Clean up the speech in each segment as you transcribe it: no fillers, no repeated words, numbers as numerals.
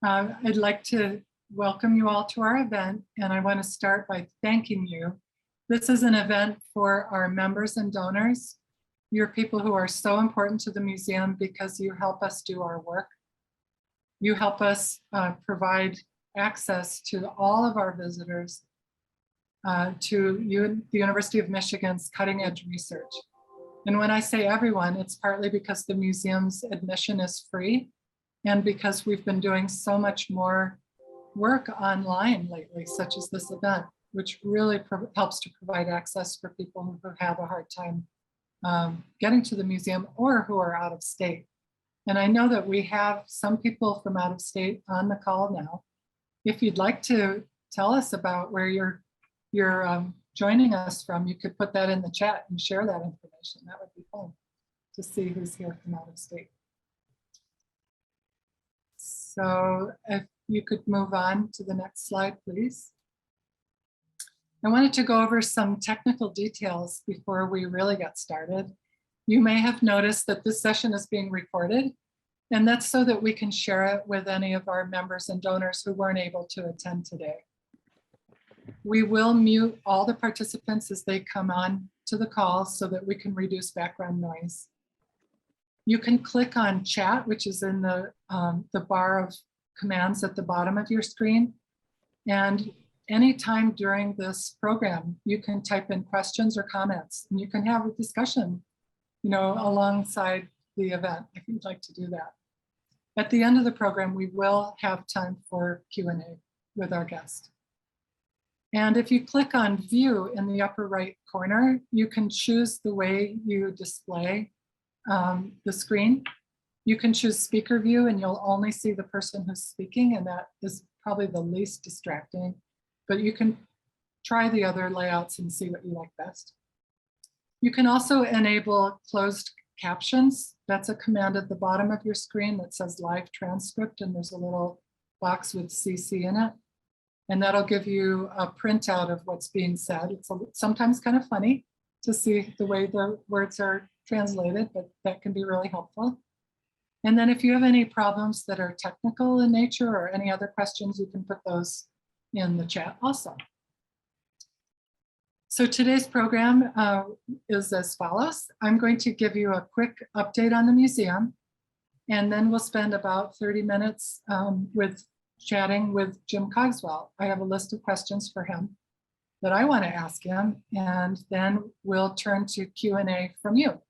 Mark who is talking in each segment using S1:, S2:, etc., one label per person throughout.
S1: I'd like to welcome you all to our event, and I want to start by thanking you. This is an event for our members and donors. You're people who are so important to the museum because you help us do our work. You help us provide access to all of our visitors to the University of Michigan's cutting edge research. And when I say everyone, it's partly because the museum's admission is free and because we've been doing so much more work online lately, such as this event, which really helps to provide access for people who have a hard time getting to the museum or who are out of state. And I know that we have some people from out of state on the call now. If you'd like to tell us about where you're joining us from, you could put that in the chat and share that information. That would be fun to see who's here from out of state. So if you could move on to the next slide, please. I wanted to go over some technical details before we really get started. You may have noticed that this session is being recorded, and that's so that we can share it with any of our members and donors who weren't able to attend today. We will mute all the participants as they come on to the call so that we can reduce background noise. You can click on chat, which is in the bar of commands at the bottom of your screen. And anytime during this program, you can type in questions or comments, and you can have a discussion, alongside the event if you'd like to do that. At the end of the program, we will have time for Q&A with our guest. And if you click on view in the upper right corner, you can choose the way you display the screen. You can choose speaker view and you'll only see the person who's speaking, and that is probably the least distracting, but you can try the other layouts and see what you like best. You can also enable closed captions. That's a command at the bottom of your screen that says live transcript, and there's a little box with CC in it. And that'll give you a printout of what's being said. It's sometimes kind of funny to see the way the words are translated, but that can be really helpful. And then if you have any problems that are technical in nature or any other questions, you can put those in the chat also. So today's program is as follows. I'm going to give you a quick update on the museum, and then we'll spend about 30 minutes chatting with Jim Cogswell. I have a list of questions for him that I want to ask him, and then we'll turn to Q&A from you.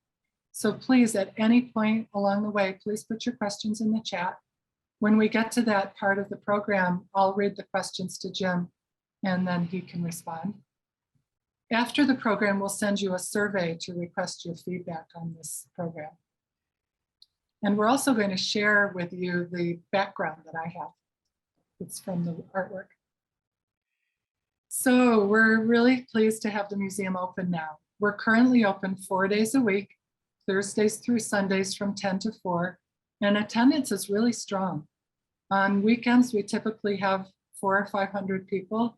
S1: So please, at any point along the way, please put your questions in the chat. When we get to that part of the program, I'll read the questions to Jim, and then he can respond. After the program, we'll send you a survey to request your feedback on this program. And we're also going to share with you the background that I have. It's from the artwork. So we're really pleased to have the museum open now. We're currently open 4 days a week, Thursdays through Sundays from 10 to 4, and attendance is really strong. On weekends, we typically have 400 or 500 people.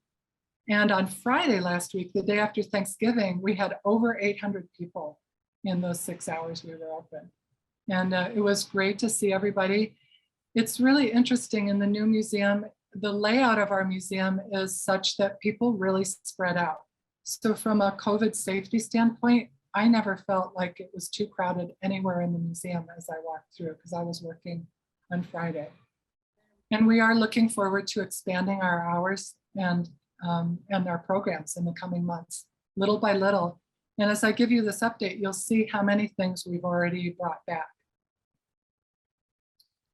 S1: And on Friday last week, the day after Thanksgiving, we had over 800 people in those 6 hours we were open. And it was great to see everybody. It's really interesting in the new museum, the layout of our museum is such that people really spread out. So from a COVID safety standpoint, I never felt like it was too crowded anywhere in the museum as I walked through, because I was working on Friday. And we are looking forward to expanding our hours and our programs in the coming months, little by little. And as I give you this update, you'll see how many things we've already brought back.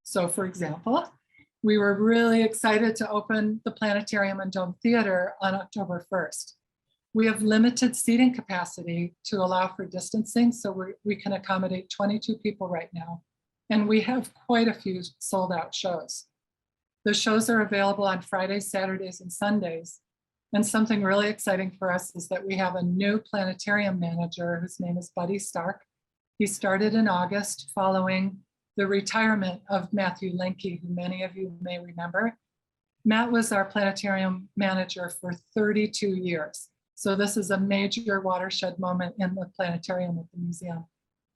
S1: So for example, we were really excited to open the Planetarium and Dome Theater on October 1st. We have limited seating capacity to allow for distancing, so we can accommodate 22 people right now. And we have quite a few sold out shows. The shows are available on Fridays, Saturdays, and Sundays. And something really exciting for us is that we have a new planetarium manager whose name is Buddy Stark. He started in August following the retirement of Matthew Linke, who many of you may remember. Matt was our planetarium manager for 32 years. So this is a major watershed moment in the planetarium at the museum.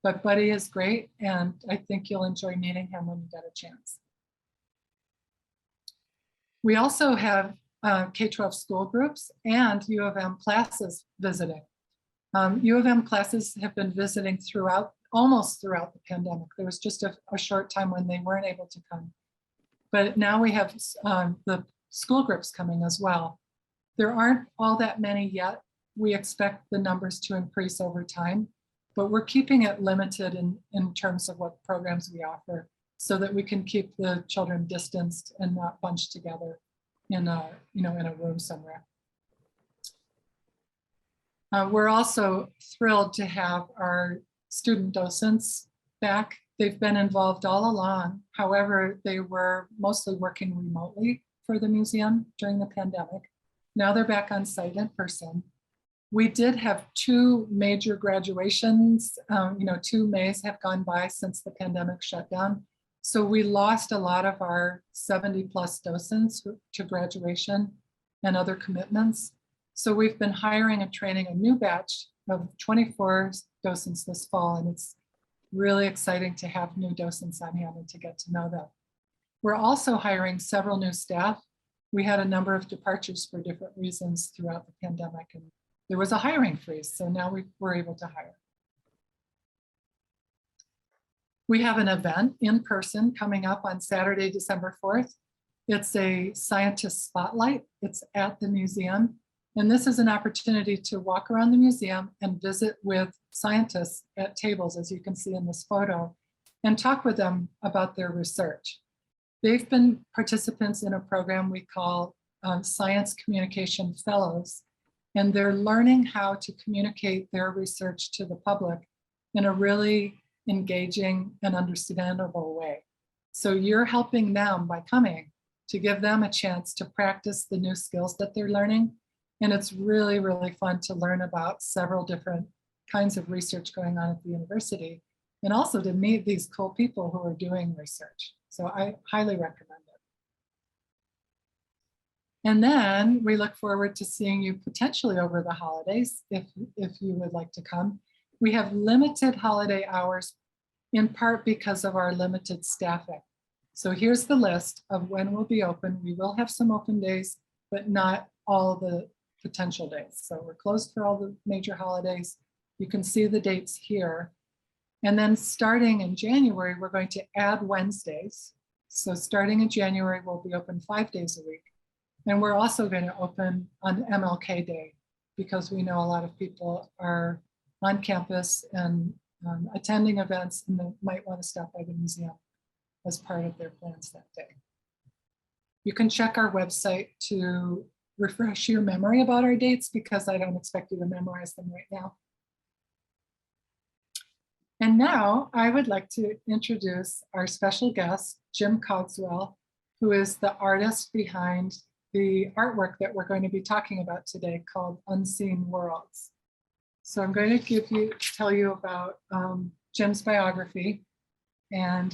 S1: But Buddy is great, and I think you'll enjoy meeting him when you get a chance. We also have K-12 school groups and U of M classes visiting. U of M classes have been visiting almost throughout the pandemic. There was just a short time when they weren't able to come. But now we have the school groups coming as well. There aren't all that many yet. We expect the numbers to increase over time, but we're keeping it limited in terms of what programs we offer so that we can keep the children distanced and not bunched together in a room somewhere. We're also thrilled to have our student docents back. They've been involved all along. However, they were mostly working remotely for the museum during the pandemic. Now they're back on site in person. We did have 2 major graduations. 2 Mays have gone by since the pandemic shut down. So we lost a lot of our 70+ docents to graduation and other commitments. So we've been hiring and training a new batch of 24 docents this fall, and it's really exciting to have new docents on hand and to get to know them. We're also hiring several new staff. We had a number of departures for different reasons throughout the pandemic, and there was a hiring freeze, so now we're able to hire. We have an event in person coming up on Saturday, December 4th. It's a scientist spotlight. It's at the museum. And this is an opportunity to walk around the museum and visit with scientists at tables, as you can see in this photo, and talk with them about their research. They've been participants in a program we call Science Communication Fellows, and they're learning how to communicate their research to the public in a really engaging and understandable way. So you're helping them by coming to give them a chance to practice the new skills that they're learning. And it's really, really fun to learn about several different kinds of research going on at the university, and also to meet these cool people who are doing research. So I highly recommend it. And then we look forward to seeing you potentially over the holidays if you would like to come. We have limited holiday hours, in part because of our limited staffing. So here's the list of when we'll be open. We will have some open days, but not all the potential days. So we're closed for all the major holidays. You can see the dates here. And then starting in January, we're going to add Wednesdays. So starting in January, we'll be open 5 days a week. And we're also going to open on MLK Day because we know a lot of people are on campus and attending events, and they might want to stop by the museum as part of their plans that day. You can check our website to refresh your memory about our dates because I don't expect you to memorize them right now. And now I would like to introduce our special guest, Jim Cogswell, who is the artist behind the artwork that we're going to be talking about today called Unseen Worlds. So I'm going to tell you about Jim's biography, and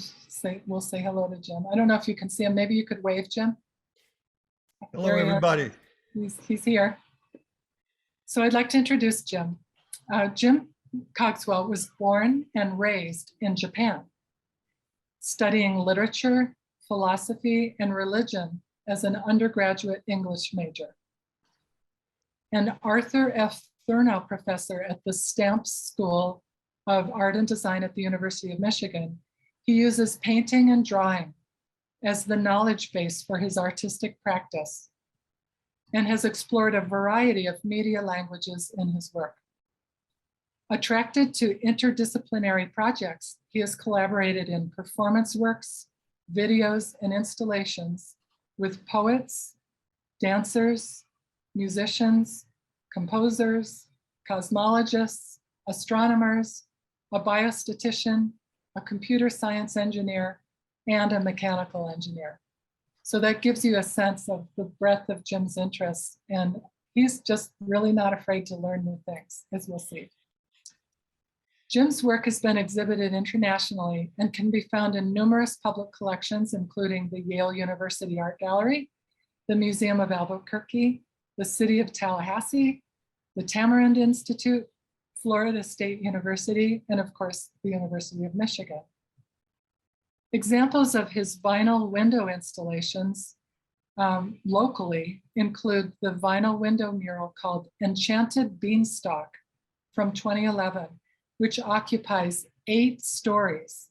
S1: we'll say hello to Jim. I don't know if you can see him. Maybe you could wave, Jim.
S2: Hello, everybody.
S1: He's here. So I'd like to introduce Jim. Jim Cogswell was born and raised in Japan, studying literature, philosophy, and religion as an undergraduate English major. An Arthur F. Thurnow professor at the Stamps School of Art and Design at the University of Michigan, he uses painting and drawing as the knowledge base for his artistic practice and has explored a variety of media languages in his work. Attracted to interdisciplinary projects, he has collaborated in performance works, videos, and installations with poets, dancers, musicians, composers, cosmologists, astronomers, a biostatistician, a computer science engineer, and a mechanical engineer. So that gives you a sense of the breadth of Jim's interests, and he's just really not afraid to learn new things, as we'll see. Jim's work has been exhibited internationally and can be found in numerous public collections, including the Yale University Art Gallery, the Museum of Albuquerque, the City of Tallahassee, the Tamarind Institute, Florida State University, and of course, the University of Michigan. Examples of his vinyl window installations locally include the vinyl window mural called Enchanted Beanstalk from 2011, which occupies 8 stories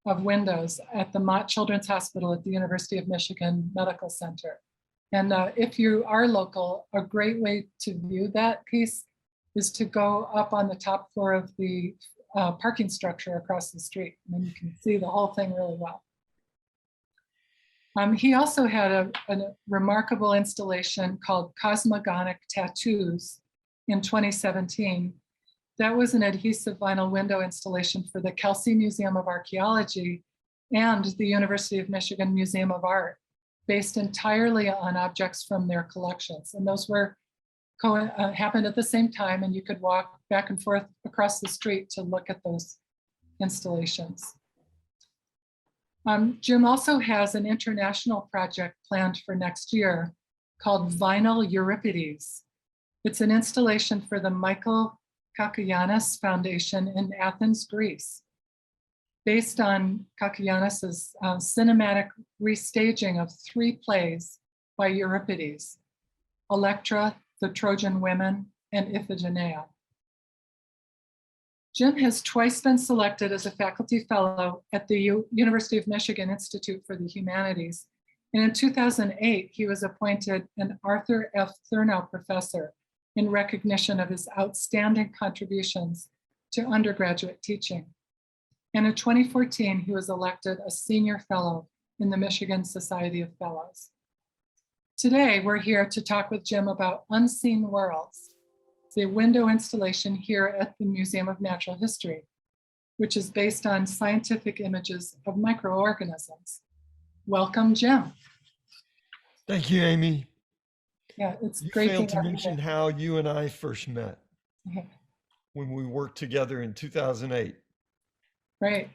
S1: of windows at the Mott Children's Hospital at the University of Michigan Medical Center. And if you are local, a great way to view that piece is to go up on the top floor of the parking structure across the street, and then you can see the whole thing really well. He also had a remarkable installation called Cosmogonic Tattoos in 2017. That was an adhesive vinyl window installation for the Kelsey Museum of Archaeology and the University of Michigan Museum of Art, based entirely on objects from their collections. And those were happened at the same time, and you could walk back and forth across the street to look at those installations. Jim also has an international project planned for next year called Vinyl Euripides. It's an installation for the Michael Kakianis Foundation in Athens, Greece, based on Kakianis's cinematic restaging of 3 plays by Euripides: Electra, The Trojan Women, and Iphigenia. Jim has twice been selected as a faculty fellow at the University of Michigan Institute for the Humanities. And in 2008, he was appointed an Arthur F. Thurnow Professor in recognition of his outstanding contributions to undergraduate teaching. And in 2014, he was elected a senior fellow in the Michigan Society of Fellows. Today, we're here to talk with Jim about Unseen Worlds, the window installation here at the Museum of Natural History, which is based on scientific images of microorganisms. Welcome, Jim.
S2: Thank you, Amy.
S1: Yeah, it's
S2: You
S1: great
S2: failed
S1: to
S2: to
S1: have you
S2: mention
S1: here.
S2: how you and I first met
S1: Okay,
S2: when we worked together in 2008.
S1: great.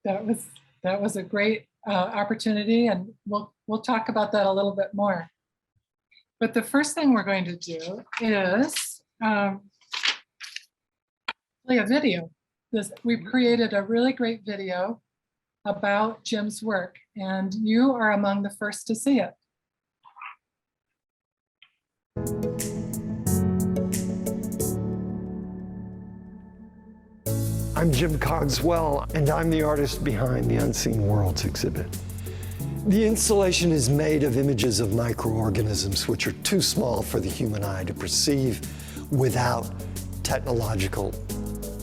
S1: That was a great opportunity, and we'll talk about that a little bit more. But the first thing we're going to do is play a video. We've created a really great video about Jim's work, and you are among the first to see it.
S3: I'm Jim Cogswell, and I'm the artist behind the Unseen Worlds exhibit. The installation is made of images of microorganisms which are too small for the human eye to perceive without technological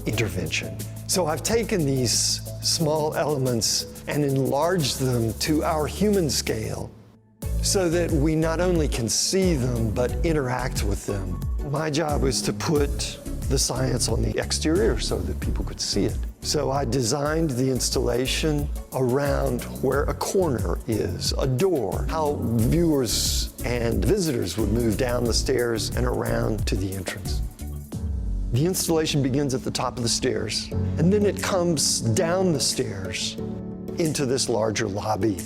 S3: intervention. So I've taken these small elements and enlarged them to our human scale so that we not only can see them, but interact with them. My job was to put the science on the exterior so that people could see it. So I designed the installation around where a corner is, a door, how viewers and visitors would move down the stairs and around to the entrance. The installation begins at the top of the stairs, and then it comes down the stairs into this larger lobby.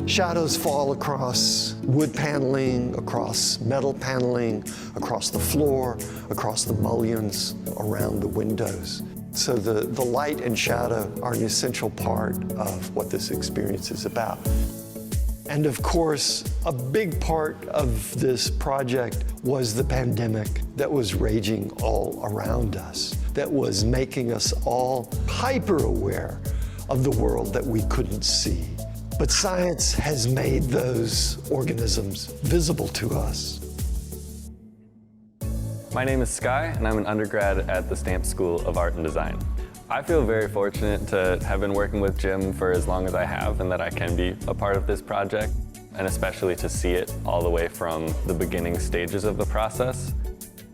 S3: Shadows fall across wood paneling, across metal paneling, across the floor, across the mullions, around the windows. So the light and shadow are an essential part of what this experience is about. And of course, a big part of this project was the pandemic that was raging all around us, that was making us all hyper aware of the world that we couldn't see. But science has made those organisms visible to us.
S4: My name is Sky, and I'm an undergrad at the Stamp School of Art and Design. I feel very fortunate to have been working with Jim for as long as I have, and that I can be a part of this project, and especially to see it all the way from the beginning stages of the process.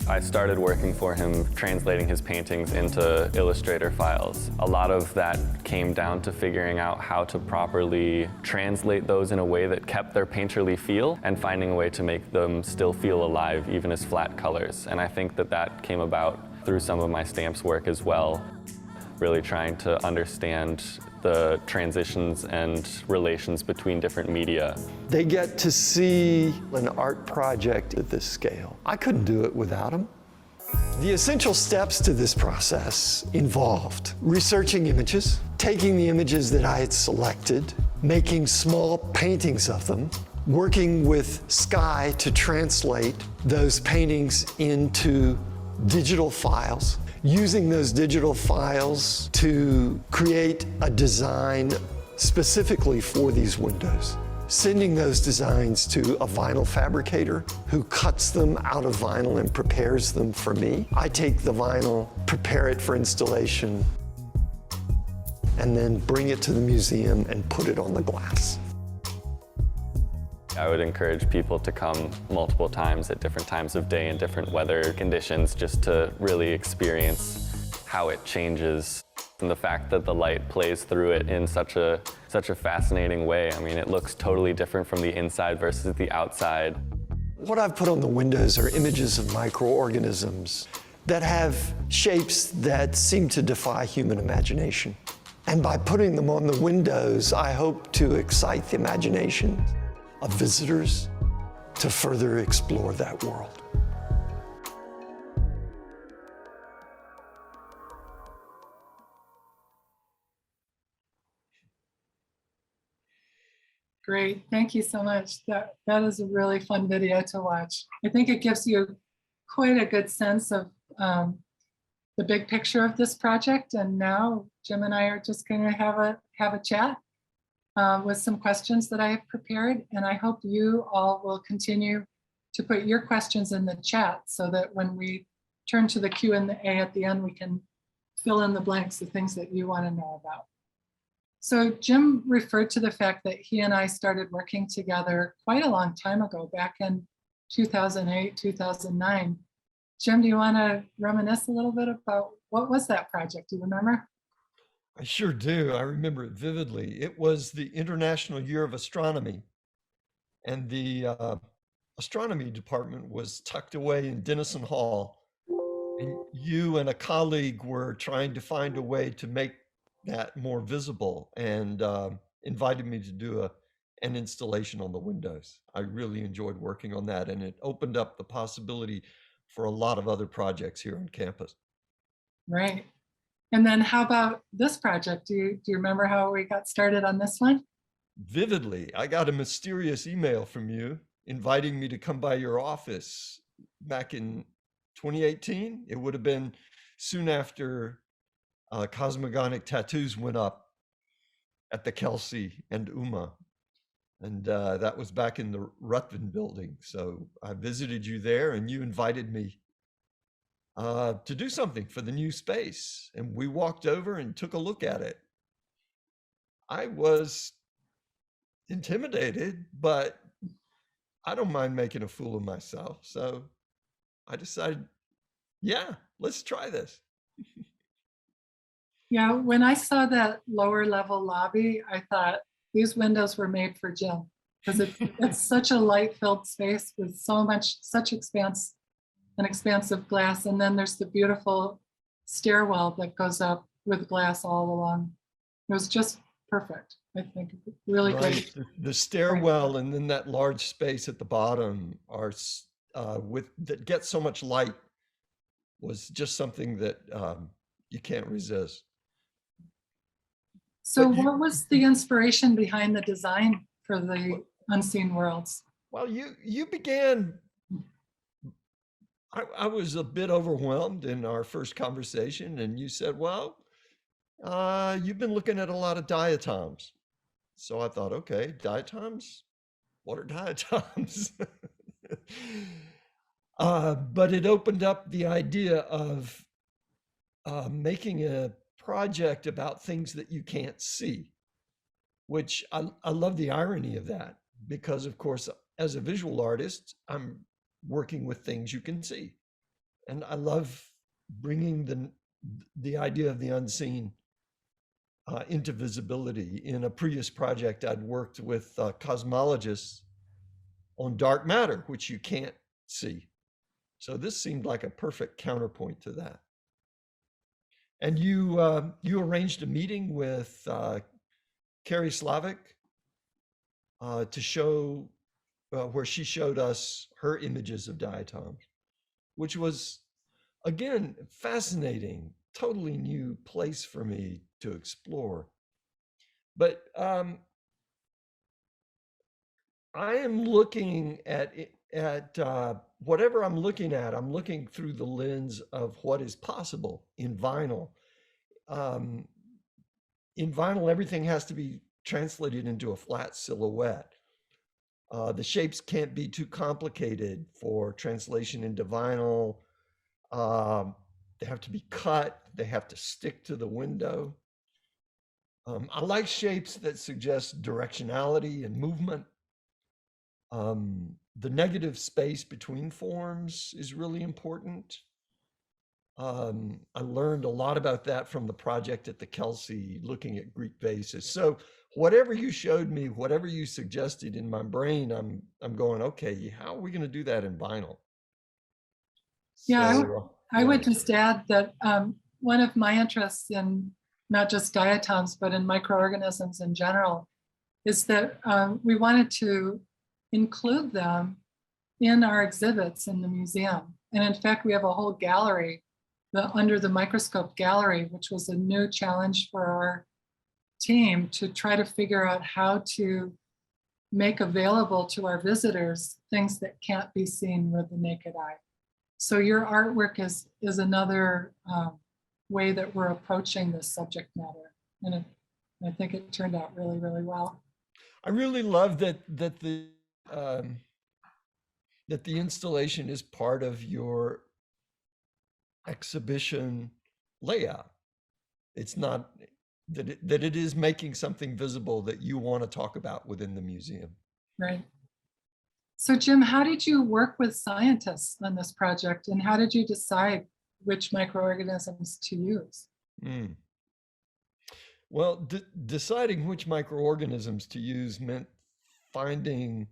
S4: I started working for him translating his paintings into Illustrator files. A lot of that came down to figuring out how to properly translate those in a way that kept their painterly feel and finding a way to make them still feel alive even as flat colors. And I think that that came about through some of my stamps work as well, really trying to understand the transitions and relations between different media.
S3: They get to see an art project at this scale. I couldn't do it without them. The essential steps to this process involved researching images, taking the images that I had selected, making small paintings of them, working with Sky to translate those paintings into digital files, using those digital files to create a design specifically for these windows, sending those designs to a vinyl fabricator who cuts them out of vinyl and prepares them for me. I take the vinyl, prepare it for installation, and then bring it to the museum and put it on the glass.
S4: I would encourage people to come multiple times at different times of day and different weather conditions just to really experience how it changes and the fact that the light plays through it in such a fascinating way. I mean, it looks totally different from the inside versus the outside.
S3: What I've put on the windows are images of microorganisms that have shapes that seem to defy human imagination. And by putting them on the windows, I hope to excite the imagination of visitors to further explore that world.
S1: Great, thank you so much. That is a really fun video to watch. I think it gives you quite a good sense of the big picture of this project. And now Jim and I are just going to have a chat with some questions that I have prepared. And I hope you all will continue to put your questions in the chat so that when we turn to the Q&A at the end, we can fill in the blanks, the things that you want to know about. So Jim referred to the fact that he and I started working together quite a long time ago, back in 2008, 2009. Jim, do you want to reminisce a little bit about what was that project? Do you remember?
S2: I sure do. I remember it vividly. It was the International Year of Astronomy, and the astronomy department was tucked away in Denison Hall. And you and a colleague were trying to find a way to make that more visible and invited me to do an installation on the windows. I really enjoyed working on that, and it opened up the possibility for a lot of other projects here on campus.
S1: Right. And then how about this project? Do you remember how we got started on this one?
S2: Vividly. I got a mysterious email from you inviting me to come by your office back in 2018. It would have been soon after cosmogonic tattoos went up at the Kelsey and UMA. And that was back in the Ruthven building. So I visited you there and you invited me to do something for the new space. And we walked over and took a look at it. I was intimidated, but I don't mind making a fool of myself. So I decided, yeah, let's try this.
S1: Yeah, when I saw that lower level lobby, I thought these windows were made for Jim because it's such a light filled space with such expansive glass. And then there's the beautiful stairwell that goes up with glass all along. It was just perfect. I think really
S2: right.
S1: great.
S2: The stairwell and then that large space at the bottom are that gets so much light was just something that you can't resist.
S1: So what was the inspiration behind the design for the Unseen Worlds?
S2: Well, you began, I was a bit overwhelmed in our first conversation, and you said, well, you've been looking at a lot of diatoms. So I thought, okay, diatoms? What are diatoms? But it opened up the idea of making a project about things that you can't see, which I love the irony of that, because of course, as a visual artist, I'm working with things you can see. And I love bringing the idea of the unseen into visibility. In a previous project, I'd worked with cosmologists on dark matter, which you can't see. So this seemed like a perfect counterpoint to that. And you arranged a meeting with Carrie Slavic to show where she showed us her images of diatoms, which was, again, fascinating, totally new place for me to explore. But I am looking at whatever I'm looking at. I'm looking through the lens of what is possible in vinyl. Um, in vinyl, everything has to be translated into a flat silhouette. The shapes can't be too complicated for translation into vinyl. They have to be cut. They have to stick to the window. I like shapes that suggest directionality and movement. The negative space between forms is really important. I learned a lot about that from the project at the Kelsey, looking at Greek vases. So whatever you showed me, whatever you suggested in my brain, I'm going, okay, how are we going to do that in vinyl?
S1: Yeah,
S2: So,
S1: I would just add that one of my interests in not just diatoms, but in microorganisms in general, is that we wanted to include them in our exhibits in the museum. And in fact, we have a whole gallery, the Under the Microscope gallery, which was a new challenge for our team to try to figure out how to make available to our visitors things that can't be seen with the naked eye. So your artwork is another way that we're approaching this subject matter. And I think it turned out really, really well.
S2: I really love that the installation is part of your exhibition layout. It's not that it is making something visible that you want to talk about within the museum.
S1: Right. So Jim, how did you work with scientists on this project, and how did you decide which microorganisms to use?
S2: Well, deciding which microorganisms to use meant finding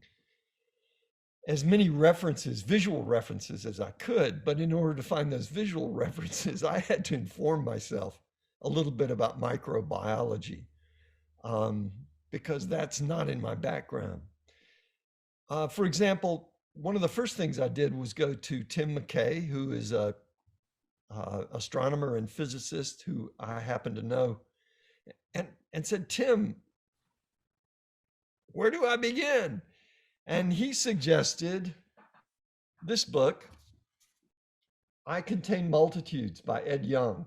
S2: as many references, visual references, as I could. But in order to find those visual references, I had to inform myself a little bit about microbiology, because that's not in my background. For example, one of the first things I did was go to Tim McKay, who is a astronomer and physicist who I happen to know, and said, Tim, where do I begin? And he suggested this book, I Contain Multitudes by Ed Young.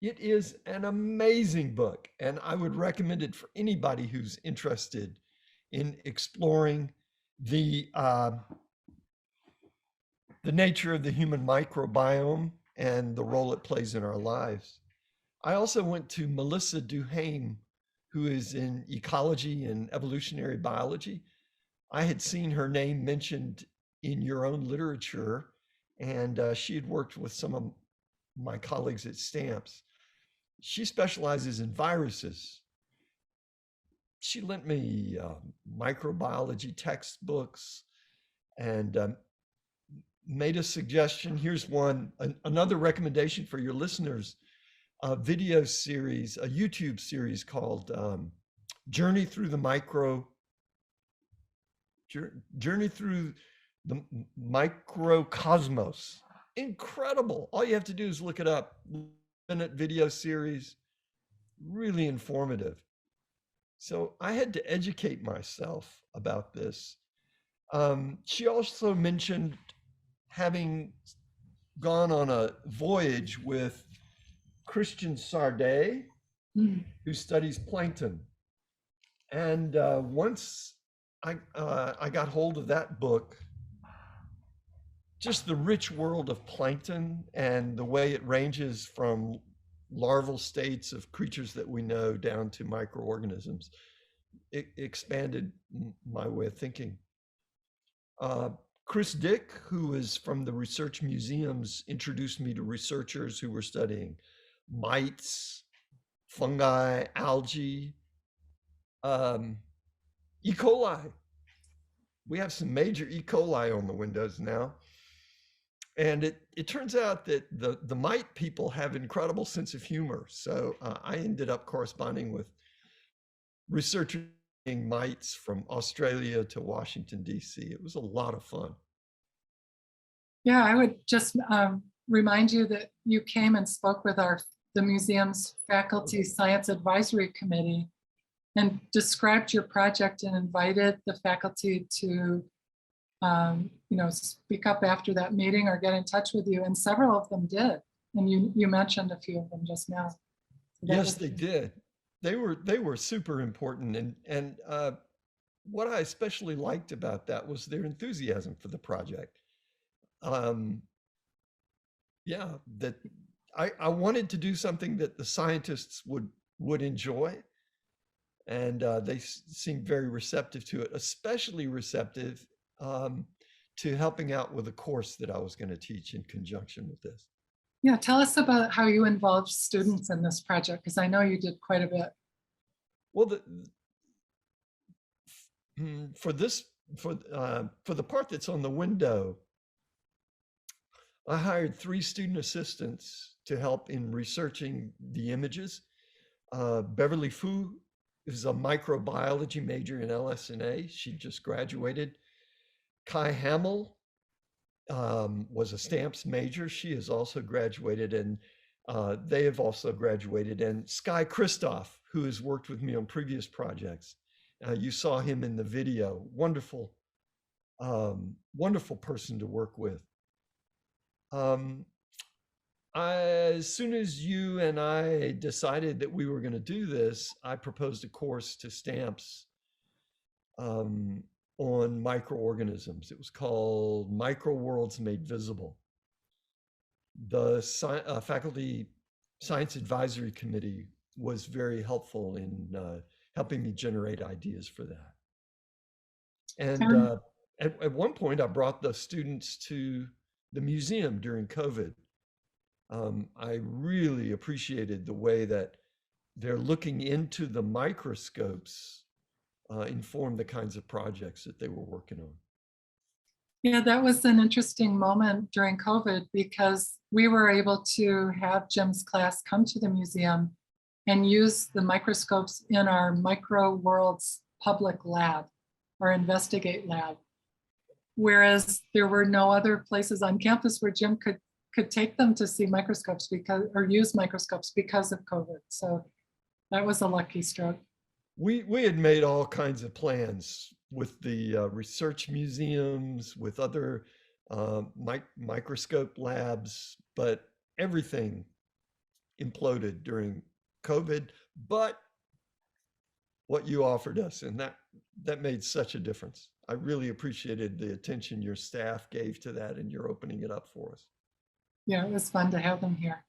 S2: It is an amazing book, and I would recommend it for anybody who's interested in exploring the nature of the human microbiome and the role it plays in our lives. I also went to Melissa Duhame, who is in ecology and evolutionary biology. I had seen her name mentioned in your own literature, and she had worked with some of my colleagues at Stamps. She specializes in viruses. She lent me microbiology textbooks and made a suggestion. Here's one, another recommendation for your listeners, a video series, a YouTube series called Journey Through the Microcosmos. Incredible. All you have to do is look it up. Minute video series, really informative. So I had to educate myself about this. She also mentioned having gone on a voyage with Christian Sardet, who studies plankton. And once I got hold of that book, just the rich world of plankton and the way it ranges from larval states of creatures that we know down to microorganisms, it expanded my way of thinking. Chris Dick, who is from the research museums, introduced me to researchers who were studying mites, fungi, algae, E. coli. We have some major E. coli on the windows now. And it turns out that the mite people have incredible sense of humor. So I ended up corresponding with researching mites from Australia to Washington, D.C. It was a lot of fun.
S1: Yeah, I would just remind you that you came and spoke with the museum's faculty science advisory committee and described your project and invited the faculty to speak up after that meeting or get in touch with you, and several of them did. And you mentioned a few of them just now. So
S2: yes, they did. They were super important, and what I especially liked about that was their enthusiasm for the project. Yeah, that I wanted to do something that the scientists would enjoy, and they seemed very receptive to it, especially receptive to helping out with a course that I was going to teach in conjunction with this.
S1: Yeah, tell us about how you involved students in this project, because I know you did quite a bit.
S2: Well, for the part that's on the window, I hired 3 student assistants to help in researching the images. Beverly Fu is a microbiology major in LS&A. She just graduated. Kai Hamill was a stamps major. She has also graduated, and they have also graduated. And Sky Christoph, who has worked with me on previous projects. You saw him in the video. Wonderful, wonderful person to work with. As soon as you and I decided that we were going to do this, I proposed a course to stamps on microorganisms. It was called Micro Worlds Made Visible. The faculty science advisory committee was very helpful in helping me generate ideas for that. And at one point, I brought the students to the museum during COVID. I really appreciated the way that they're looking into the microscopes informed the kinds of projects that they were working on.
S1: Yeah, that was an interesting moment during COVID, because we were able to have Jim's class come to the museum and use the microscopes in our Micro Worlds public lab or investigate lab. Whereas there were no other places on campus where Jim could take them to see microscopes or use microscopes because of COVID. So that was a lucky stroke.
S2: We had made all kinds of plans with the research museums, with other microscope labs, but everything imploded during COVID. But what you offered us, and that made such a difference. I really appreciated the attention your staff gave to that, and you're opening it up for us.
S1: Yeah, it was fun to have them here.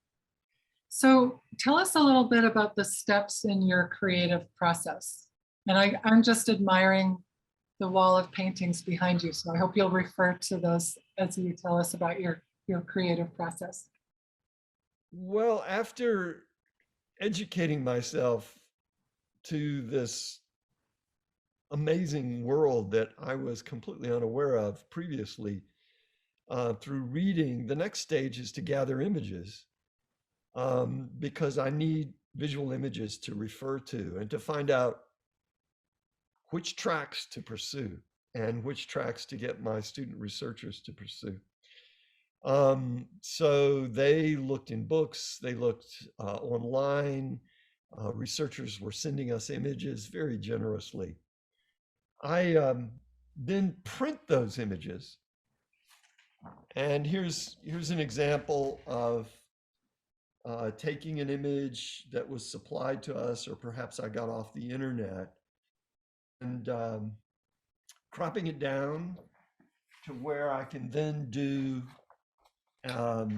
S1: So tell us a little bit about the steps in your creative process. And I'm just admiring the wall of paintings behind you, so I hope you'll refer to those as you tell us about your creative process.
S2: Well, after educating myself to this amazing world that I was completely unaware of previously, through reading, the next stage is to gather images, because I need visual images to refer to and to find out which tracks to pursue and which tracks to get my student researchers to pursue. So they looked in books, they looked online, researchers were sending us images very generously. I then print those images. And here's an example of taking an image that was supplied to us, or perhaps I got off the internet, and cropping it down to where I can then do a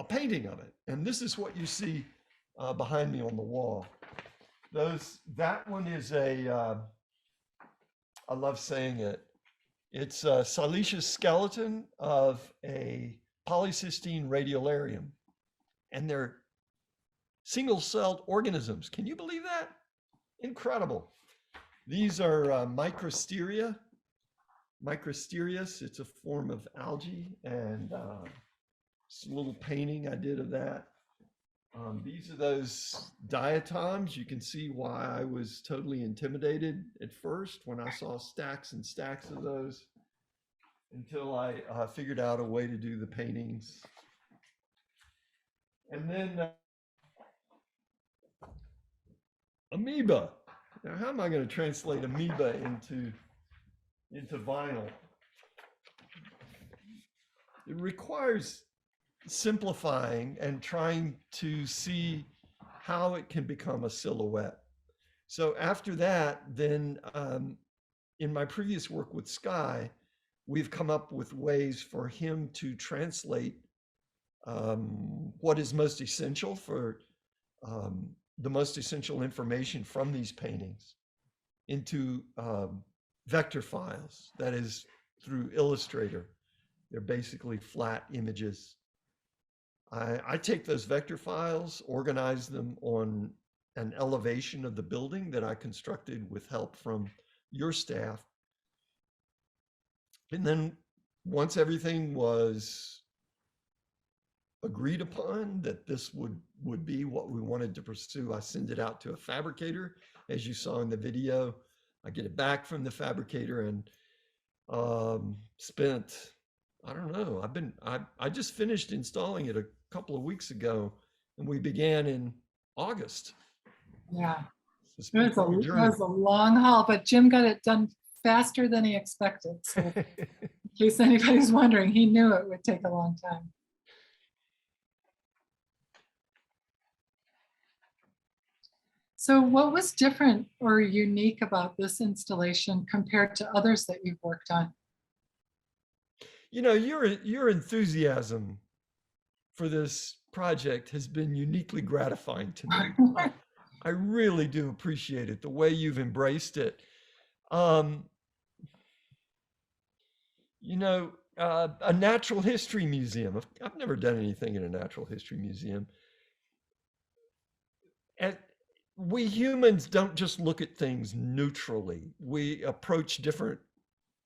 S2: painting of it. And this is what you see behind me on the wall. That one is I love saying it. It's a siliceous skeleton of a polycystine radiolarium, and they're single-celled organisms. Can you believe that? Incredible. These are microsteria. Microsterias, it's a form of algae, and it's a little painting I did of that. These are those diatoms. You can see why I was totally intimidated at first when I saw stacks and stacks of those, until I figured out a way to do the paintings. And then amoeba. Now, how am I going to translate amoeba into vinyl? It requires simplifying and trying to see how it can become a silhouette. So after that, then in my previous work with Sky, we've come up with ways for him to translate what is most essential for the most essential information from these paintings into vector files, that is through Illustrator. They're basically flat images. I take those vector files, organize them on an elevation of the building that I constructed with help from your staff. And then once everything was agreed upon that this would be what we wanted to pursue, I send it out to a fabricator. As you saw in the video, I get it back from the fabricator and spent, I don't know, I just finished installing it a couple of weeks ago, and we began in August.
S1: Yeah,
S2: It's
S1: it was a long haul, but Jim got it done faster than he expected. So in case anybody's wondering, he knew it would take a long time. So what was different or unique about this installation compared to others that you've worked on?
S2: You know, your enthusiasm for this project has been uniquely gratifying to me. I really do appreciate it, the way you've embraced it. You know, a natural history museum. I've never done anything in a natural history museum. And we humans don't just look at things neutrally. We approach different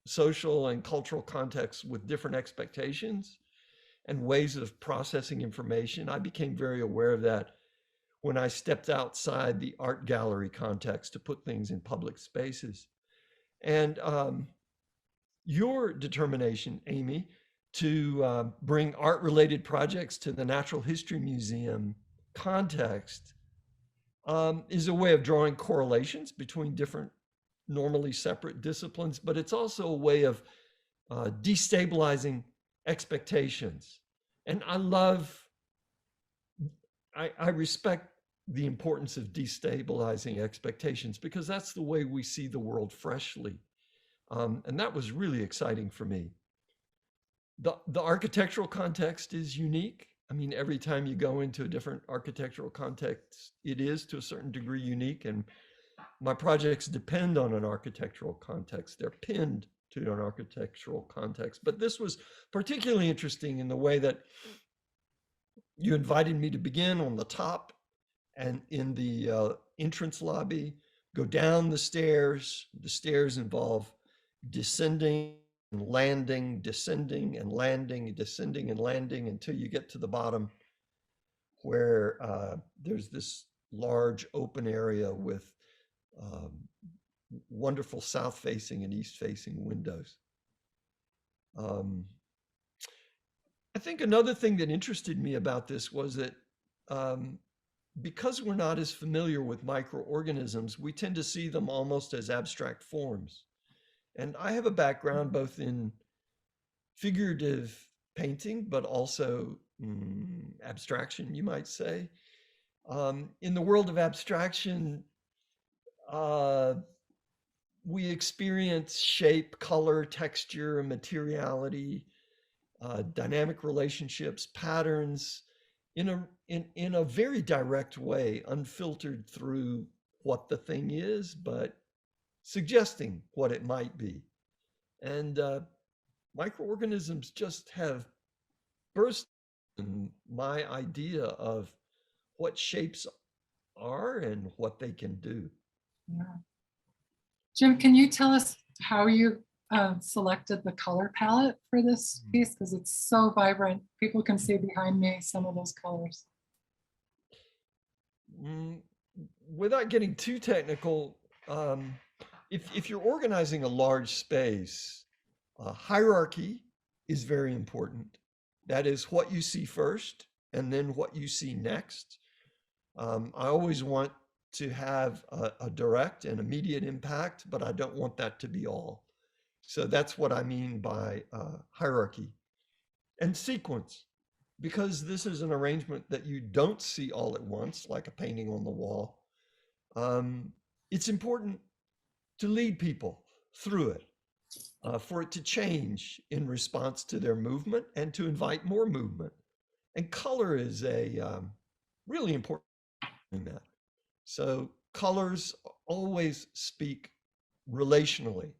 S2: social and cultural contexts with different expectations and ways of processing information. I became very aware of that when I stepped outside the art gallery context to put things in public spaces. And your determination, Amy, to bring art-related projects to the Natural History Museum context is a way of drawing correlations between different normally separate disciplines, but it's also a way of destabilizing expectations. And I respect the importance of destabilizing expectations because that's the way we see the world freshly. And that was really exciting for me. The architectural context is unique. I mean, every time you go into a different architectural context, it is to a certain degree unique. And my projects depend on an architectural context. They're pinned to an architectural context. But this was particularly interesting in the way that you invited me to begin on the top and in the entrance lobby, go down the stairs. The stairs involve descending and landing, descending and landing, descending and landing until you get to the bottom where there's this large open area with wonderful south-facing and east-facing windows. I think another thing that interested me about this was that because we're not as familiar with microorganisms, we tend to see them almost as abstract forms. And I have a background both in figurative painting, but also abstraction, you might say. In the world of abstraction, we experience shape, color, texture, materiality, dynamic relationships, patterns in a very direct way, unfiltered through what the thing is, but suggesting what it might be. And microorganisms just have burst in my idea of what shapes are and what they can do.
S1: Yeah. Jim, can you tell us how you selected the color palette for this piece? Because it's so vibrant. People can see behind me some of those colors.
S2: Without getting too technical, if you're organizing a large space, hierarchy is very important. That is what you see first and then what you see next. I always want to have a direct and immediate impact, but I don't want that to be all. So that's what I mean by hierarchy and sequence, because this is an arrangement that you don't see all at once, like a painting on the wall. It's important to lead people through it, for it to change in response to their movement and to invite more movement. And color is a really important in that. So colors always speak relationally.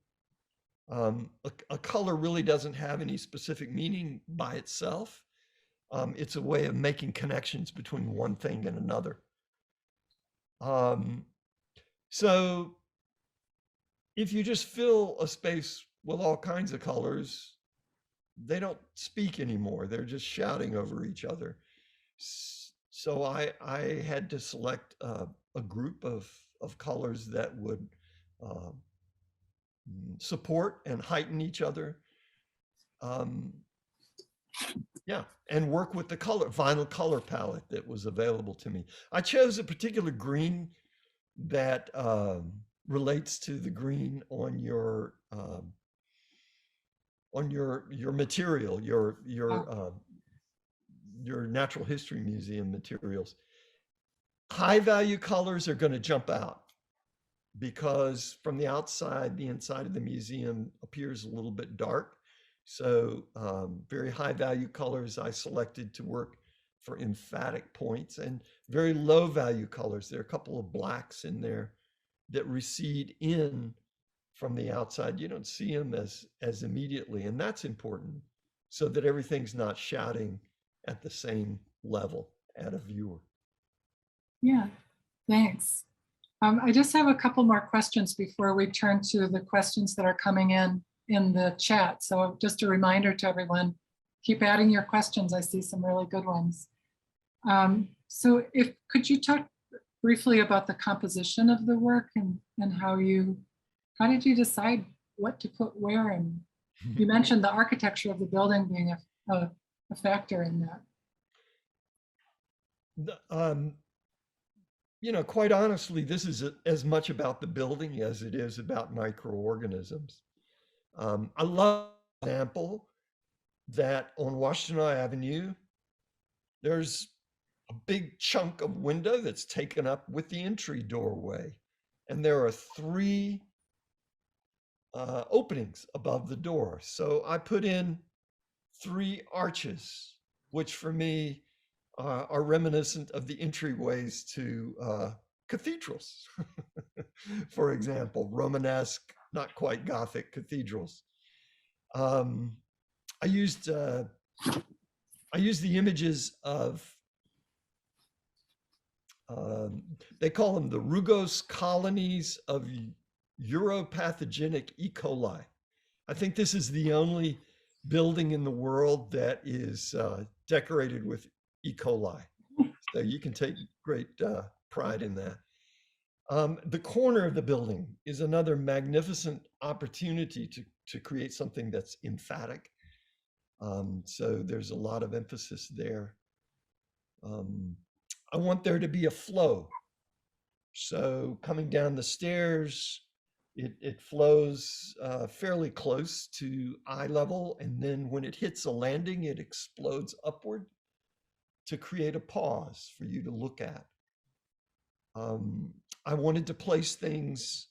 S2: A color really doesn't have any specific meaning by itself. It's a way of making connections between one thing and another. So if you just fill a space with all kinds of colors, they don't speak anymore. They're just shouting over each other. So I had to select a group of colors that would support and heighten each other. Yeah, and work with the vinyl color palette that was available to me. I chose a particular green that relates to the green on your material, your natural history museum materials. High value colors are going to jump out because from the outside, the inside of the museum appears a little bit dark. So very high value colors I selected to work for emphatic points, and very low value colors. There are a couple of blacks in there that recede in from the outside. You don't see them as immediately, and that's important so that everything's not shouting at the same level at a viewer.
S1: Yeah, thanks. I just have a couple more questions before we turn to the questions that are coming in the chat. So just a reminder to everyone, keep adding your questions. I see some really good ones. So could you talk briefly about the composition of the work and how did you decide what to put where? And you mentioned the architecture of the building being a factor in that.
S2: You know, quite honestly, this is as much about the building as it is about microorganisms. I love the example that on Washtenaw Avenue, there's a big chunk of window that's taken up with the entry doorway. And there are 3 openings above the door. So I put in 3 arches, which for me are reminiscent of the entryways to cathedrals, for example, Romanesque, not quite Gothic cathedrals. I used the images of, they call them the rugose colonies of uropathogenic E. coli. I think this is the only building in the world that is decorated with E. coli. So you can take great pride in that. The corner of the building is another magnificent opportunity to create something that's emphatic. So there's a lot of emphasis there. I want there to be a flow. So coming down the stairs, it flows fairly close to eye level. And then when it hits a landing, it explodes upward to create a pause for you to look at. I wanted to place things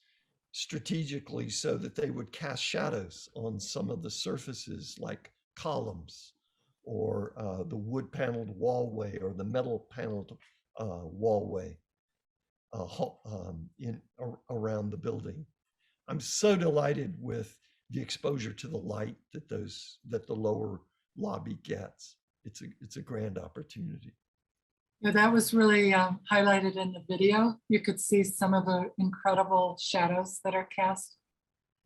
S2: strategically so that they would cast shadows on some of the surfaces like columns or the wood paneled wallway or the metal paneled wallway around the building. I'm so delighted with the exposure to the light that the lower lobby gets. It's a grand opportunity.
S1: Yeah, that was really highlighted in the video. You could see some of the incredible shadows that are cast.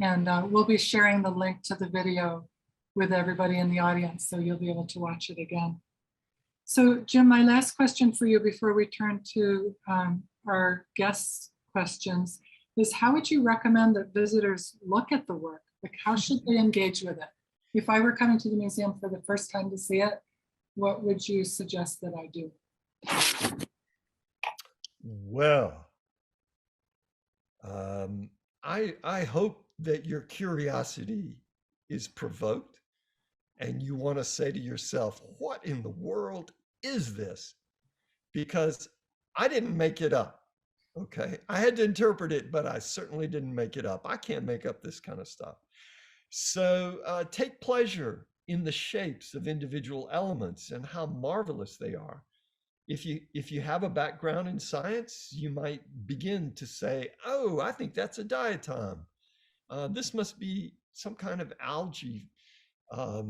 S1: And we'll be sharing the link to the video with everybody in the audience, so you'll be able to watch it again. So Jim, my last question for you before we turn to our guest questions is, how would you recommend that visitors look at the work? Like, how should they engage with it? If I were coming to the museum for the first time to see it, what would you suggest that I do?
S2: Well, I hope that your curiosity is provoked and you want to say to yourself, what in the world is this? Because I didn't make it up. Okay. I had to interpret it, but I certainly didn't make it up. I can't make up this kind of stuff. So take pleasure in the shapes of individual elements and how marvelous they are. If you have a background in science, you might begin to say, oh, I think that's a diatom. This must be some kind of algae. I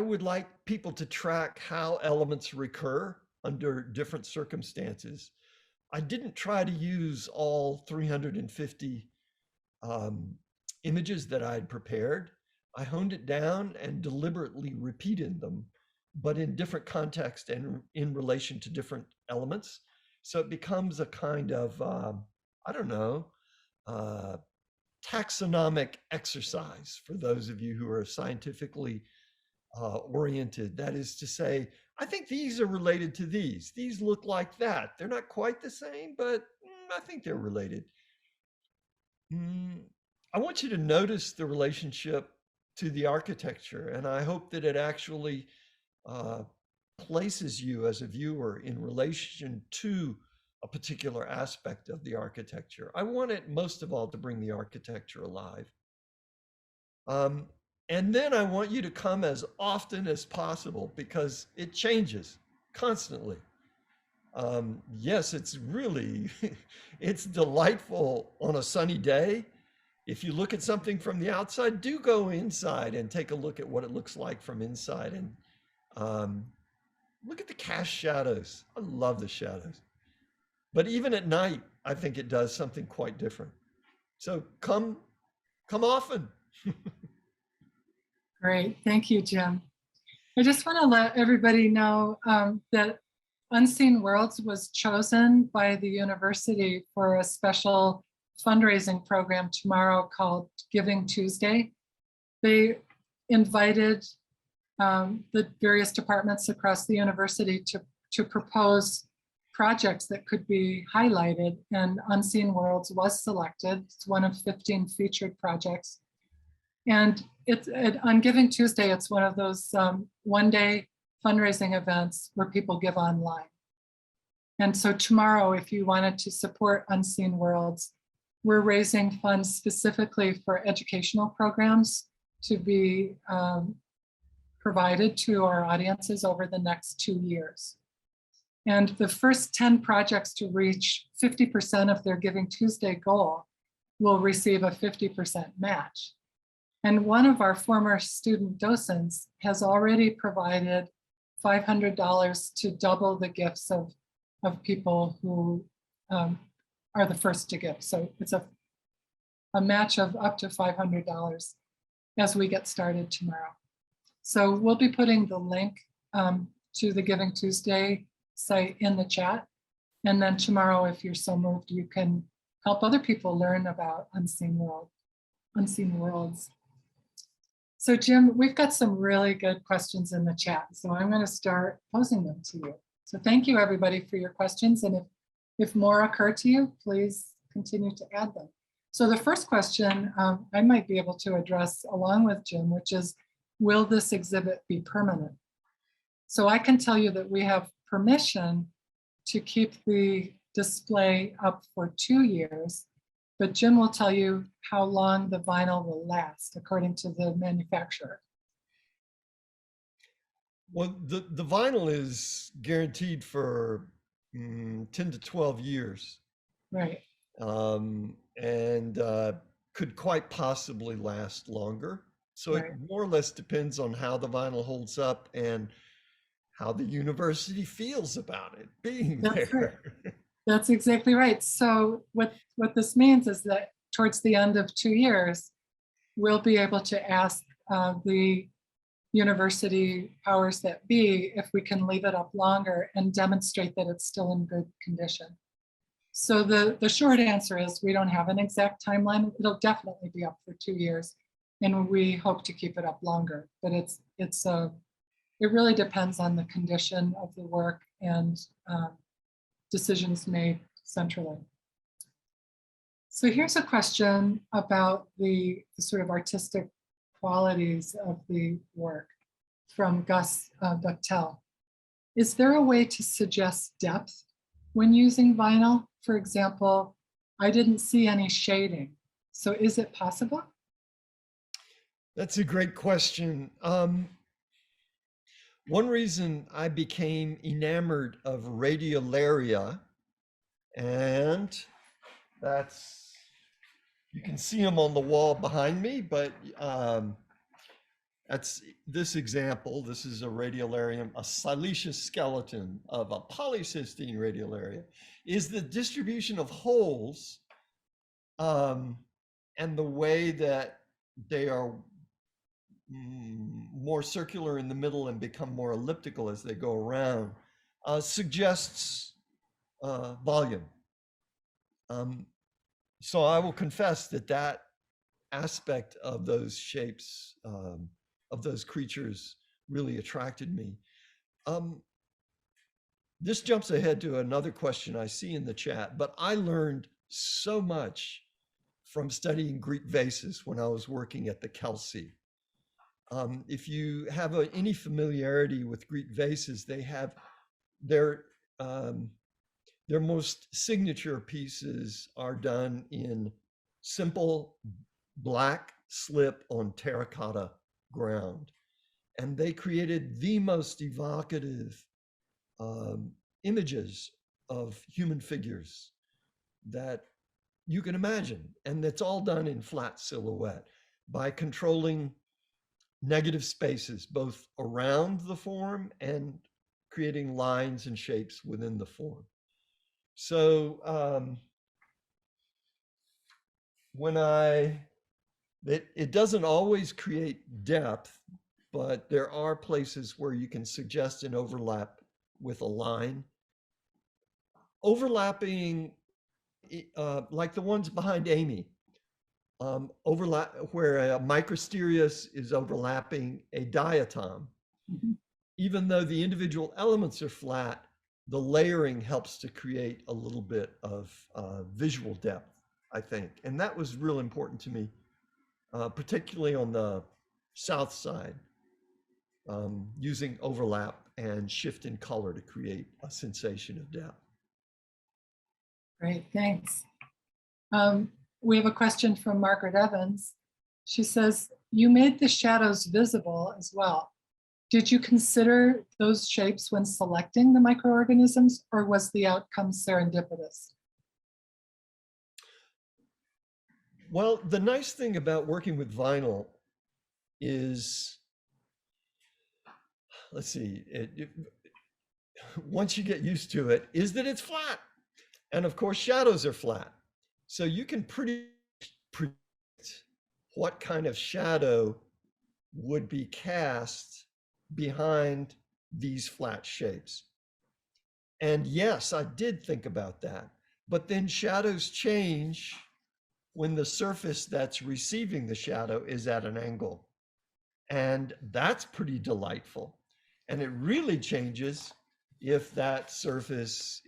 S2: would like people to track how elements recur under different circumstances. I didn't try to use all 350 images that I had prepared. I honed it down and deliberately repeated them, but in different context and in relation to different elements. So it becomes a kind of, I don't know, taxonomic exercise for those of you who are scientifically oriented. That is to say, I think these are related to these. These look like that. They're not quite the same, but I think they're related. I want you to notice the relationship to the architecture, and I hope that it actually places you as a viewer in relation to a particular aspect of the architecture. I want it most of all to bring the architecture alive. And then I want you to come as often as possible because it changes constantly. Yes, it's really, it's delightful on a sunny day. If you look at something from the outside, do go inside and take a look at what it looks like from inside. And look at the cast shadows. I love the shadows. But even at night, I think it does something quite different. So come often.
S1: Great, thank you, Jim. I just want to let everybody know that Unseen Worlds was chosen by the university for a special fundraising program tomorrow called Giving Tuesday. They invited the various departments across the university to propose projects that could be highlighted, and Unseen Worlds was selected. It's one of 15 featured projects. And on Giving Tuesday, it's one of those one-day fundraising events where people give online. And so tomorrow, if you wanted to support Unseen Worlds, we're raising funds specifically for educational programs to be provided to our audiences over the next 2 years. And the first 10 projects to reach 50% of their Giving Tuesday goal will receive a 50% match. And one of our former student docents has already provided $500 to double the gifts of people who are the first to give. So it's a match of up to $500 as we get started tomorrow. So we'll be putting the link to the Giving Tuesday site in the chat. And then tomorrow, if you're so moved, you can help other people learn about Unseen Worlds. So Jim, we've got some really good questions in the chat. So I'm going to start posing them to you. So thank you everybody for your questions. And if more occur to you, please continue to add them. So the first question I might be able to address along with Jim, which is, will this exhibit be permanent? So I can tell you that we have permission to keep the display up for 2 years, but Jim will tell you how long the vinyl will last according to the manufacturer.
S2: Well, the vinyl is guaranteed for 10 to 12 years.
S1: Right.
S2: And could quite possibly last longer. So
S1: Right.
S2: it more or less depends on how the vinyl holds up and how the university feels about it being
S1: That's
S2: there.
S1: right. That's exactly right. So what this means is that towards the end of 2 years, we'll be able to ask the university powers that be if we can leave it up longer and demonstrate that it's still in good condition. So the short answer is we don't have an exact timeline. It'll definitely be up for 2 years, and we hope to keep it up longer. But it really depends on the condition of the work and decisions made centrally. So here's a question about the sort of artistic qualities of the work from Gus Ductel. Is there a way to suggest depth when using vinyl? For example, I didn't see any shading. So is it possible?
S2: That's a great question. One reason I became enamored of radiolaria, and that's, you can see them on the wall behind me, but that's this example. This is a radiolarium, a siliceous skeleton of a polycystine radiolaria, is the distribution of holes and the way that they are more circular in the middle and become more elliptical as they go around, suggests volume. So I will confess that that aspect of those shapes, of those creatures, really attracted me. This jumps ahead to another question I see in the chat, but I learned so much from studying Greek vases when I was working at the Kelsey. If you have any familiarity with Greek vases, they have their most signature pieces are done in simple black slip on terracotta ground. And they created the most evocative images of human figures that you can imagine. And it's all done in flat silhouette by controlling negative spaces, both around the form and creating lines and shapes within the form. So it doesn't always create depth, but there are places where you can suggest an overlap with a line. Overlapping, like the ones behind Amy, overlap where a microsterious is overlapping a diatom.
S1: Mm-hmm.
S2: Even though the individual elements are flat, the layering helps to create a little bit of visual depth, I think. And that was real important to me, particularly on the south side, using overlap and shift in color to create a sensation of depth.
S1: Great, thanks. We have a question from Margaret Evans. She says, you made the shadows visible as well. Did you consider those shapes when selecting the microorganisms, or was the outcome serendipitous?
S2: Well, the nice thing about working with vinyl is, let's see, once you get used to it, is that it's flat. And of course, shadows are flat. So you can predict what kind of shadow would be cast behind these flat shapes. And yes, I did think about that, but then shadows change when the surface that's receiving the shadow is at an angle. And that's pretty delightful. And it really changes if that surface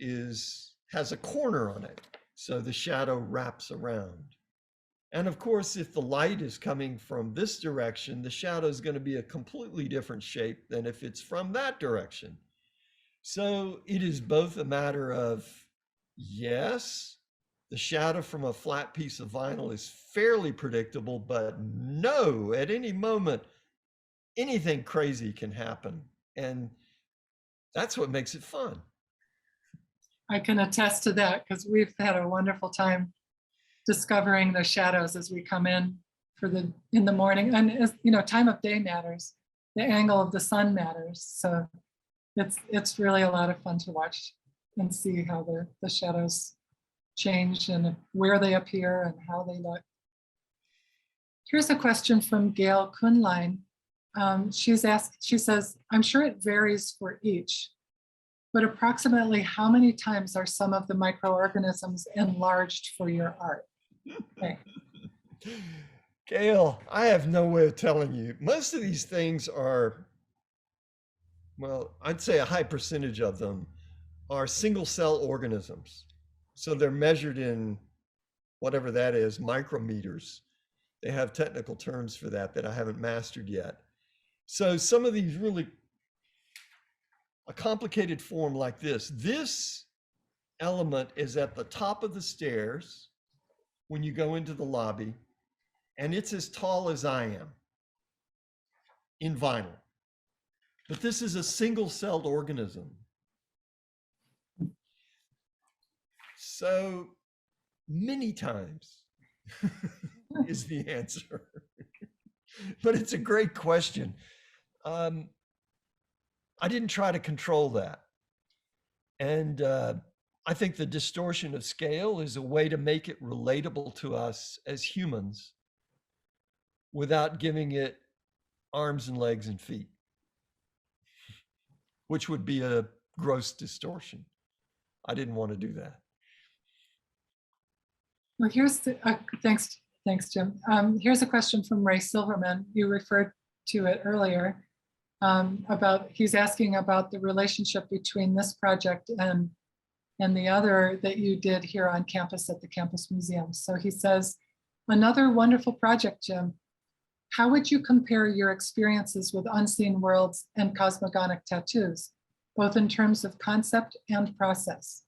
S2: has a corner on it, so the shadow wraps around. And of course, if the light is coming from this direction, the shadow is going to be a completely different shape than if it's from that direction. So it is both a matter of, yes, the shadow from a flat piece of vinyl is fairly predictable, but no, at any moment, anything crazy can happen. And that's what makes it fun.
S1: I can attest to that because we've had a wonderful time discovering the shadows as we come in in the morning. And as you know, time of day matters. The angle of the sun matters. So it's really a lot of fun to watch and see how the shadows change and where they appear and how they look. Here's a question from Gail Kuhnlein. She says, I'm sure it varies for each, but approximately how many times are some of the microorganisms enlarged for your art? Okay.
S2: Gail, I have no way of telling you. Most of these things are, well, I'd say a high percentage of them are single cell organisms. So they're measured in whatever that is, micrometers. They have technical terms for that that I haven't mastered yet. So some of these really, a complicated form like this element is at the top of the stairs when you go into the lobby, and it's as tall as I am in vinyl. But this is a single-celled organism. So many times is the answer. But it's a great question. I didn't try to control that. And I think the distortion of scale is a way to make it relatable to us as humans without giving it arms and legs and feet, which would be a gross distortion. I didn't want to do that.
S1: Well, here's the, thanks, Jim. Here's a question from Ray Silverman. You referred to it earlier he's asking about the relationship between this project and the other that you did here on campus at the campus museum. So he says, another wonderful project, Jim. How would you compare your experiences with Unseen Worlds and Cosmogonic Tattoos, both in terms of concept and process?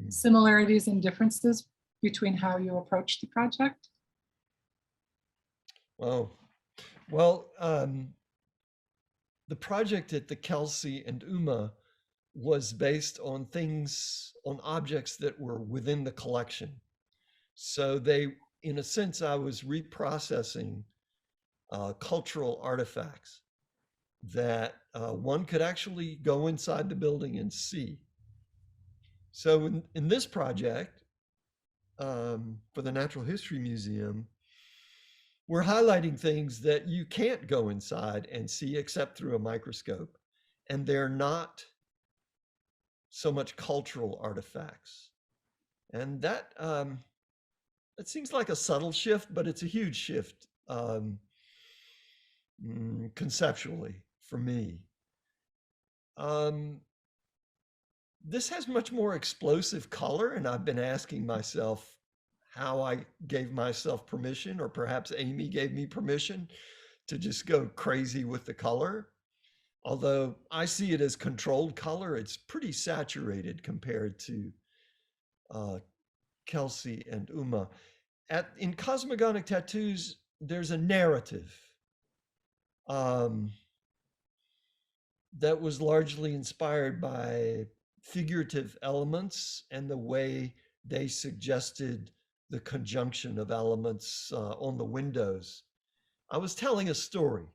S1: Similarities and differences between how you approach the project?
S2: Well, the project at the Kelsey and UMA was based on objects that were within the collection. So they, in a sense, I was reprocessing cultural artifacts that one could actually go inside the building and see. So in this project, for the Natural History Museum, we're highlighting things that you can't go inside and see except through a microscope. And they're not so much cultural artifacts. And that seems like a subtle shift, but it's a huge shift conceptually for me. This has much more explosive color, and I've been asking myself how I gave myself permission, or perhaps Amy gave me permission to just go crazy with the color. Although I see it as controlled color, it's pretty saturated compared to Kelsey and Uma. In Cosmogonic Tattoos, there's a narrative that was largely inspired by figurative elements and the way they suggested the conjunction of elements on the windows. I was telling a story.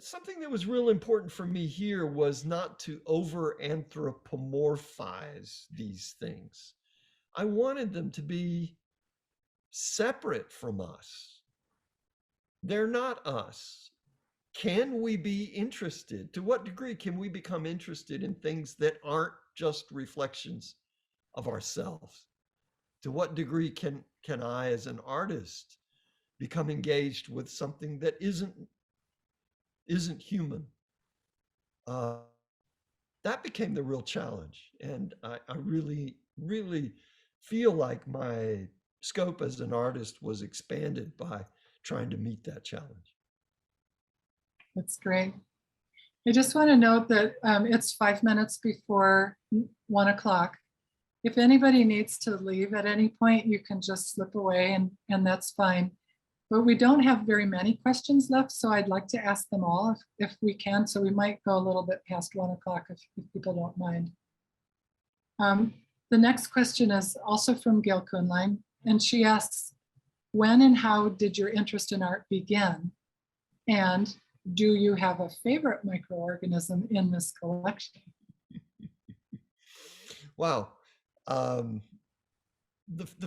S2: Something that was real important for me here was not to over-anthropomorphize these things. I wanted them to be separate from us. They're not us. Can we be interested? To what degree can we become interested in things that aren't just reflections of ourselves? To what degree can I, as an artist, become engaged with something that isn't human? That became the real challenge. And I really, really feel like my scope as an artist was expanded by trying to meet that challenge.
S1: That's great. I just want to note that it's 5 minutes before 1 o'clock. If anybody needs to leave at any point, you can just slip away and that's fine. But we don't have very many questions left, so I'd like to ask them all if we can. So we might go a little bit past 1 o'clock if people don't mind. The next question is also from Gail Kuhnlein, and she asks, when and how did your interest in art begin? And do you have a favorite microorganism in this collection?
S2: Wow. The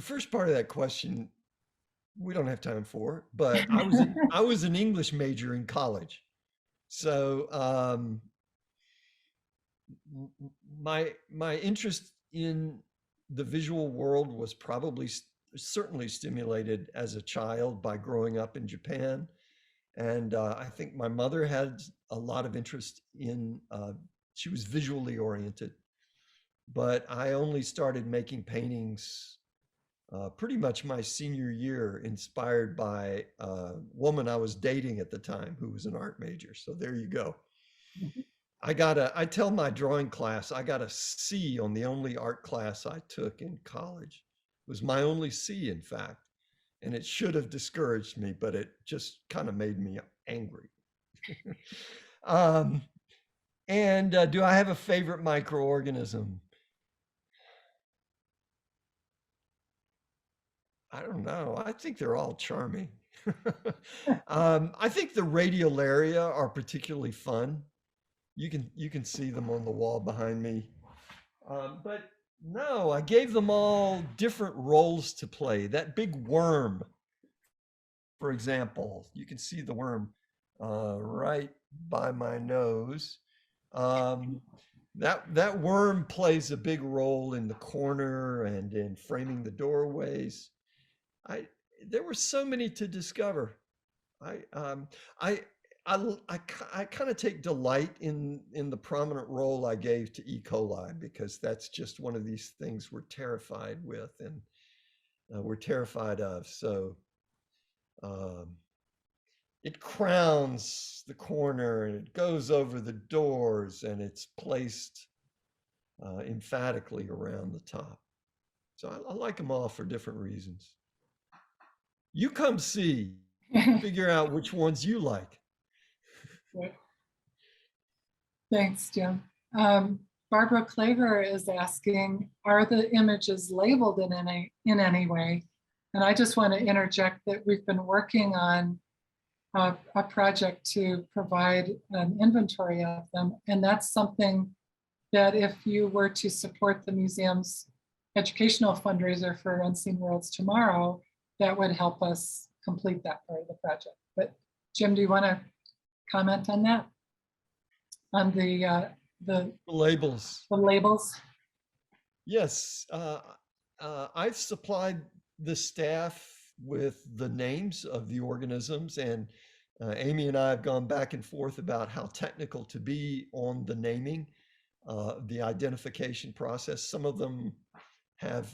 S2: first part of that question, we don't have time for, but I was an English major in college. So my interest in the visual world was certainly stimulated as a child by growing up in Japan. And I think my mother had a lot of interest in, she was visually oriented, but I only started making paintings pretty much my senior year, inspired by a woman I was dating at the time who was an art major. So there you go. I tell my drawing class, I got a C on the only art class I took in college. It was my only C, in fact. And it should have discouraged me, but it just kind of made me angry. Do I have a favorite microorganism? I don't know. I think they're all charming. I think the radiolaria are particularly fun. You can see them on the wall behind me. But no, I gave them all different roles to play. That big worm, for example, you can see the worm right by my nose. That worm plays a big role in the corner and in framing the doorways. There were so many to discover. I kind of take delight in the prominent role I gave to E. coli, because that's just one of these things we're terrified with and we're terrified of. So it crowns the corner and it goes over the doors and it's placed emphatically around the top. So I like them all for different reasons. You come see, figure out which ones you like.
S1: Thanks, Jim. Barbara Claver is asking, are the images labeled in any way? And I just want to interject that we've been working on a project to provide an inventory of them. And that's something that if you were to support the museum's educational fundraiser for Unseen Worlds Tomorrow, that would help us complete that part of the project. But Jim, do you want to comment on that? On the
S2: labels.
S1: The labels?
S2: Yes, I've supplied the staff with the names of the organisms, and Amy and I have gone back and forth about how technical to be on the naming, the identification process. Some of them have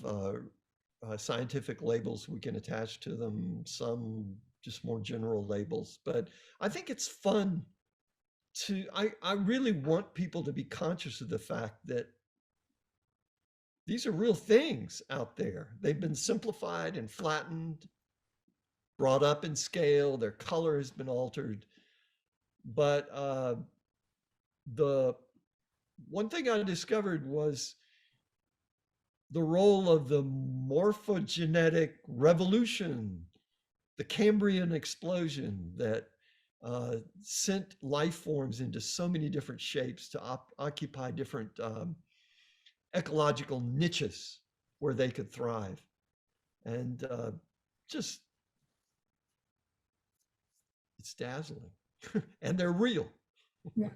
S2: scientific labels we can attach to them, some just more general labels. But I think it's fun I really want people to be conscious of the fact that these are real things out there. They've been simplified and flattened, brought up in scale, their color has been altered. But the one thing I discovered was the role of the morphogenetic revolution, the Cambrian explosion that sent life forms into so many different shapes to occupy different ecological niches where they could thrive. And just, it's dazzling. And they're real.
S1: Yeah.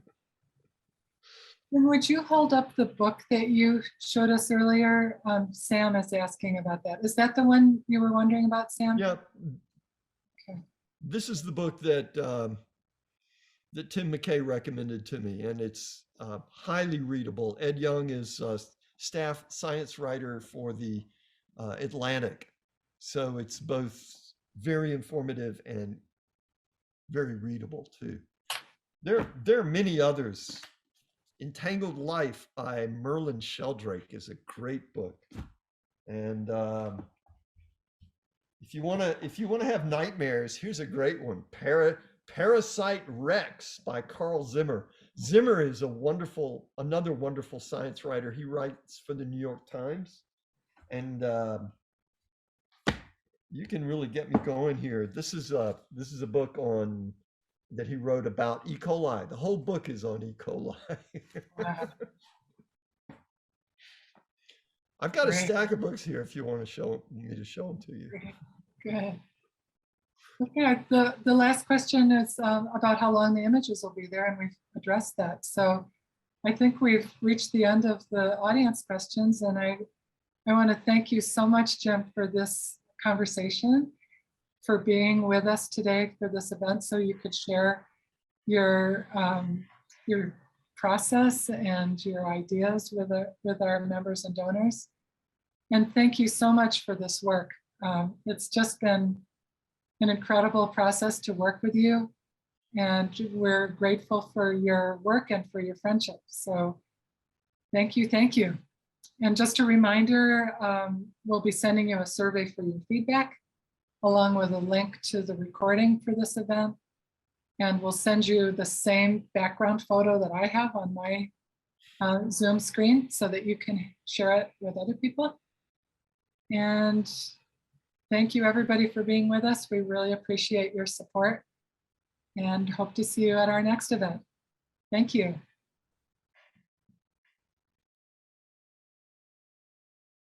S1: And would you hold up the book that you showed us earlier? Sam is asking about that. Is that the one you were wondering about, Sam?
S2: Yeah.
S1: Okay.
S2: This is the book that that Tim McKay recommended to me, and it's highly readable. Ed Young is a staff science writer for the Atlantic, so it's both very informative and very readable too. There are many others. Entangled Life by Merlin Sheldrake is a great book, and if you want to have nightmares, here's a great one: Parasite Rex by Carl Zimmer. Zimmer is another wonderful science writer. He writes for the New York Times, and you can really get me going here. This is a book on that he wrote about E. coli. The whole book is on E. coli.
S1: Wow.
S2: I've got a
S1: Great.
S2: stack of books here if you want to show them to you.
S1: Good. Okay, the last question is about how long the images will be there, and we've addressed that. So I think we've reached the end of the audience questions, and I want to thank you so much, Jim, for this conversation, for being with us today for this event, so you could share your process and your ideas with our members and donors. And thank you so much for this work. It's just been an incredible process to work with you. And we're grateful for your work and for your friendship. So thank you, thank you. And just a reminder, we'll be sending you a survey for your feedback, along with a link to the recording for this event. And we'll send you the same background photo that I have on my Zoom screen so that you can share it with other people. And thank you everybody for being with us. We really appreciate your support and hope to see you at our next event. Thank you.